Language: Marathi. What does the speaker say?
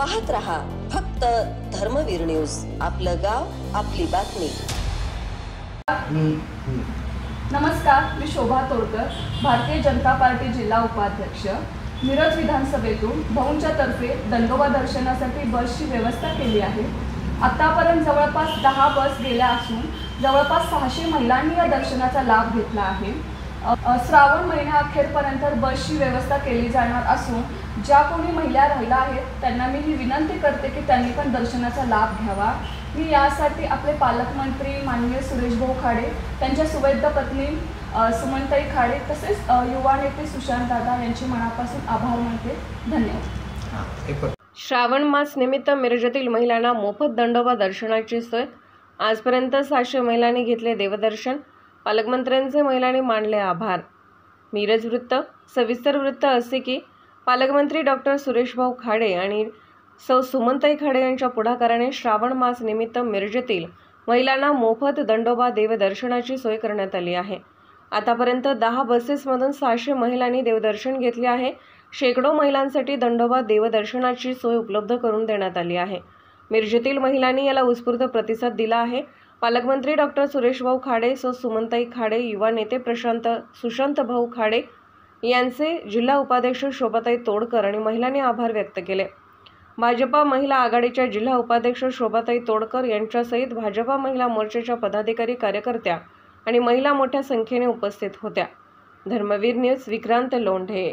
पाहत रहा फक्त धर्मवीर न्यूज, आपलं गाव आपली बातमी। नमस्कार, मी शोभा तोडकर, भारतीय जनता पार्टी जिल्हा उपाध्यक्ष। मिरज विधानसभेतून भाऊंच्या तर्फे दंडोबा दर्शनासाठी बसची व्यवस्था केली आहे। आतापर्यंत जवळपास 10 बस गेल्या असून जवळपास 600 महिलांनी या दर्शनाचा लाभ घेतला आहे। श्रावण महिन्याअखेरपर्यंत बसची व्यवस्था केली जाणार असून ज्या कोणी महिला राहिल्या आहेत त्यांना मी ही विनंती करते की त्यांनी पण दर्शनाचा लाभ घ्यावा। मी यासाठी आपले पालकमंत्री माननीय सुरेश भाऊ खाडे, त्यांच्या सुवैध पत्नी सुमनताई खाडे तसेच युवा नेते सुशांत दादा यांचे मनापासून आभार मानते। धन्यवाद। श्रावण मास निमित्त मिरजेतील महिलांना मोफत दंडोबा दर्शनाची सोय। आजपर्यंत 600 महिलांनी घेतले देवदर्शन। पालकमंत्र्यांचे महिलांनी मानले आभार। मिरज वृत्त। सविस्तर वृत्त असे की पालकमंत्री डॉक्टर सुरेश भाऊ खाडे आणि सौ सुमनताई खाडे यांच्या पुढाकाराने श्रावण मास निमित्त मिरजेतील महिलांना मोफत दंडोबा देवदर्शनाची सोय करण्यात आली आहे। आतापर्यंत 10 बसेसमधून 600 महिलांनी देवदर्शन घेतले आहे। शेकडो महिलांसाठी दंडोबा देवदर्शनाची सोय उपलब्ध करून देण्यात आली आहे। मिरजेतील महिलांनी याला उत्स्फूर्त प्रतिसाद दिला आहे। पालकमंत्री डॉक्टर सुरेश भाऊ खाडे, सौ सुमनताई खाडे, युवा नेते सुशांत भाऊ खाडे यांचे जिल्हा उपाध्यक्ष शोभाताई तोडकर आणि महिलांनी आभार व्यक्त केले। भाजपा महिला आघाडीच्या जिल्हा उपाध्यक्ष शोभाताई तोडकर यांच्यासहित भाजपा महिला मोर्चाच्या पदाधिकारी, कार्यकर्त्या आणि महिला मोठ्या संख्येने उपस्थित होत्या। धर्मवीर न्यूज, विक्रांत लोंढे।